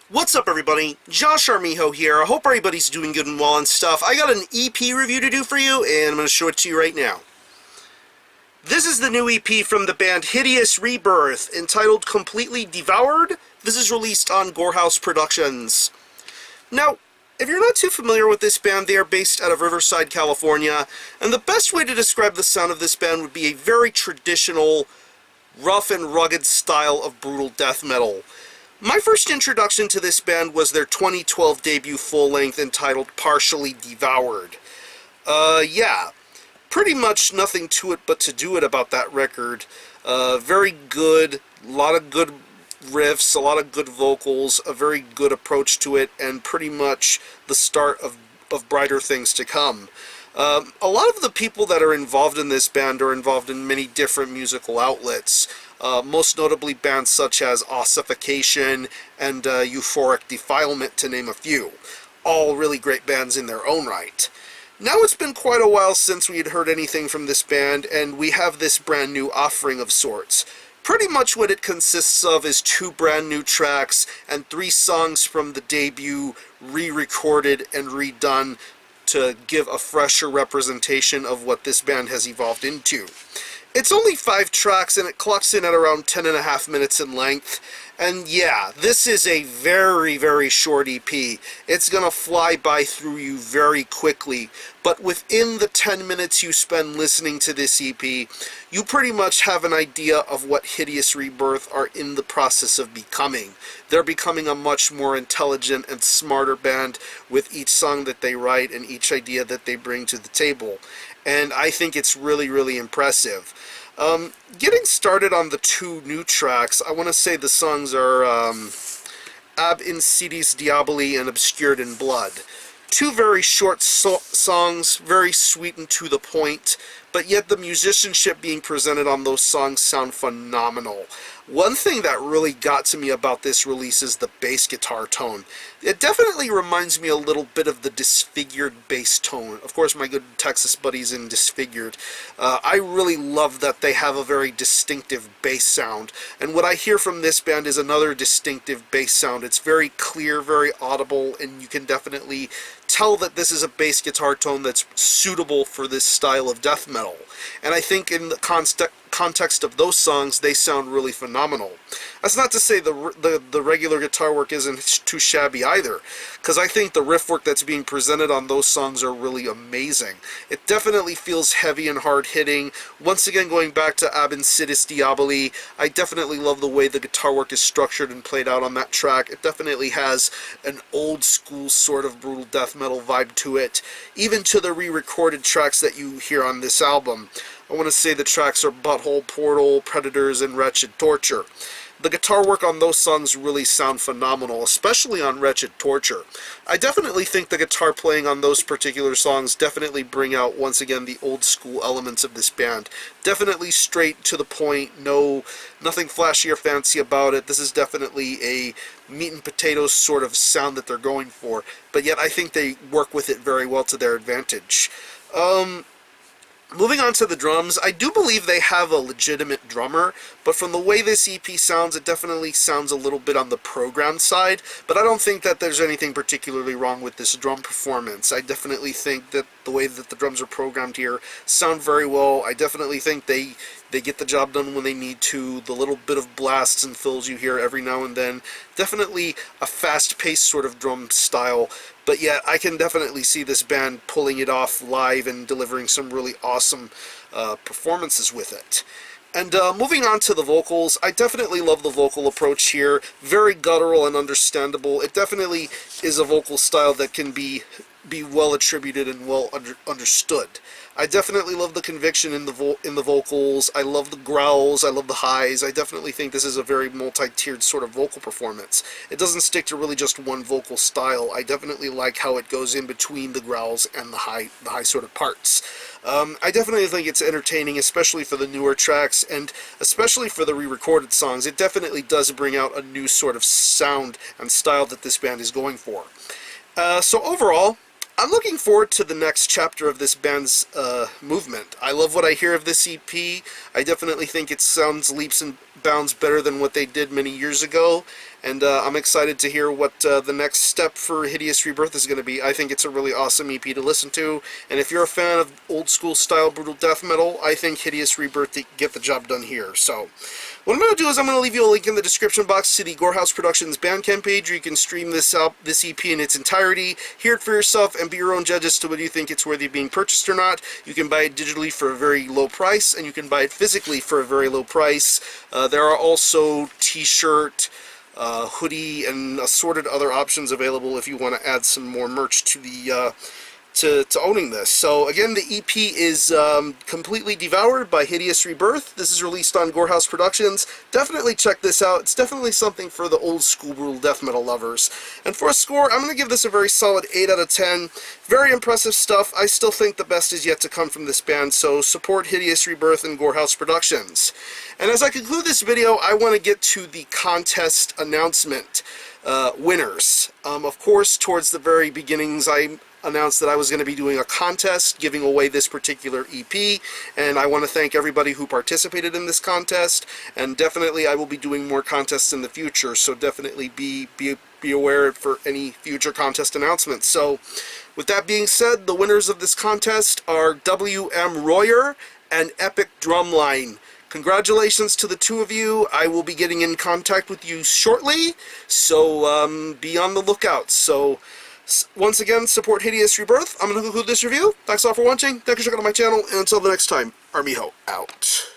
What's up, everybody? Josh Armijo here. I hope everybody's doing good and well and stuff. I got an EP review to do for you, and I'm going to show it to you right now. This is the new EP from the band Hideous Rebirth, entitled Completely Devoured. This is released on Gore House Productions. Now, if you're not too familiar with this band, they are based out of Riverside, California, and the best way to describe the sound of this band would be a very traditional, rough and rugged style of brutal death metal. My first introduction to this band was their 2012 debut full-length entitled Partially Devoured. Yeah, pretty much nothing to it but to do it about that record. Very good, a lot of good riffs, a lot of good vocals, a very good approach to it, and pretty much the start of brighter things to come. A lot of the people that are involved in this band are involved in many different musical outlets. Most notably bands such as Ossification and Euphoric Defilement, to name a few. All really great bands in their own right. Now it's been quite a while since we had heard anything from this band, and we have this brand new offering of sorts. Pretty much what it consists of is 2 brand new tracks and 3 songs from the debut re-recorded and redone to give a fresher representation of what this band has evolved into. It's only 5 tracks and it clocks in at around 10.5 minutes in length. And yeah, this is a very, very short EP. It's gonna fly by through you very quickly, but within the 10 minutes you spend listening to this EP, you pretty much have an idea of what Hideous Rebirth are in the process of becoming. They're becoming a much more intelligent and smarter band with each song that they write and each idea that they bring to the table. And I think it's really, really impressive. Getting started on the 2 new tracks, I want to say the songs are Ab Insidiis Diaboli and Obscured in Blood. 2 very short songs, very sweet and to the point, but yet the musicianship being presented on those songs sound phenomenal. One thing that really got to me about this release is the bass guitar tone. It definitely reminds me a little bit of the Disfigured bass tone. Of course, my good Texas buddies in Disfigured. I really love that they have a very distinctive bass sound. And what I hear from this band is another distinctive bass sound. It's very clear, very audible, and you can definitely tell that this is a bass guitar tone that's suitable for this style of death metal. And I think in the context of those songs, they sound really phenomenal. That's not to say the regular guitar work isn't too shabby either, because I think the riff work that's being presented on those songs are really amazing. It definitely feels heavy and hard-hitting. Once again, going back to Ab Insidiis Diaboli, I definitely love the way the guitar work is structured and played out on that track. It definitely has an old-school sort of brutal death metal vibe to it, even to the re-recorded tracks that you hear on this album. I want to say the tracks are Butthole, Portal, Predators, and Wretched Torture. The guitar work on those songs really sound phenomenal, especially on Wretched Torture. I definitely think the guitar playing on those particular songs definitely bring out, once again, the old school elements of this band. Definitely straight to the point, nothing flashy or fancy about it. This is definitely a meat and potatoes sort of sound that they're going for, but yet I think they work with it very well to their advantage. Moving on to the drums, I do believe they have a legitimate drummer, but from the way this EP sounds, it definitely sounds a little bit on the programmed side, but I don't think that there's anything particularly wrong with this drum performance. I definitely think that the way that the drums are programmed here sound very well. I definitely think they get the job done when they need to. The little bit of blasts and fills you hear every now and then, definitely a fast-paced sort of drum style, but yet I can definitely see this band pulling it off live and delivering some really awesome performances with it. And moving on to the vocals, I definitely love the vocal approach here. Very guttural and understandable. It definitely is a vocal style that can be well attributed and well understood. I definitely love the conviction in the vocals. I love the growls. I love the highs. I definitely think this is a very multi-tiered sort of vocal performance. It doesn't stick to really just one vocal style. I definitely like how it goes in between the growls and the high sort of parts. I definitely think it's entertaining, especially for the newer tracks, and especially for the re-recorded songs. It definitely does bring out a new sort of sound and style that this band is going for. So overall, I'm looking forward to the next chapter of this band's movement. I love what I hear of this EP. I definitely think it sounds leaps and bounds better than what they did many years ago, and I'm excited to hear what the next step for Hideous Rebirth is going to be. I think it's a really awesome EP to listen to, and if you're a fan of old school style brutal death metal, I think Hideous Rebirth to get the job done here. So what I'm going to do is I'm going to leave you a link in the description box to the Gore House Productions Bandcamp page, where you can stream this EP in its entirety, hear it for yourself, and be your own judge as to whether you think it's worthy of being purchased or not. You can buy it digitally for a very low price, and you can buy it physically for a very low price. There are also t-shirt, hoodie, and assorted other options available if you want to add some more merch to the to owning this. So again, the EP is completely Devoured by Hideous Rebirth. This is released on Gore House Productions. Definitely check this out. It's definitely something for the old school brutal death metal lovers. And for a score, I'm going to give this a very solid 8 out of 10. Very impressive stuff. I still think the best is yet to come from this band, so support Hideous Rebirth and Gore House Productions. And as I conclude this video, I want to get to the contest announcement. Winners. Of course, towards the very beginnings, I announced that I was going to be doing a contest giving away this particular EP, and I want to thank everybody who participated in this contest, and definitely I will be doing more contests in the future, so definitely be aware for any future contest announcements. So with that being said, the winners of this contest are W.M. Royer and Epic Drumline. Congratulations to the two of you. I will be getting in contact with you shortly, so be on the lookout. So once again, support Hideous Rebirth. I'm going to conclude this review. Thanks all for watching. Thanks for checking out my channel, and until the next time, Armijo out.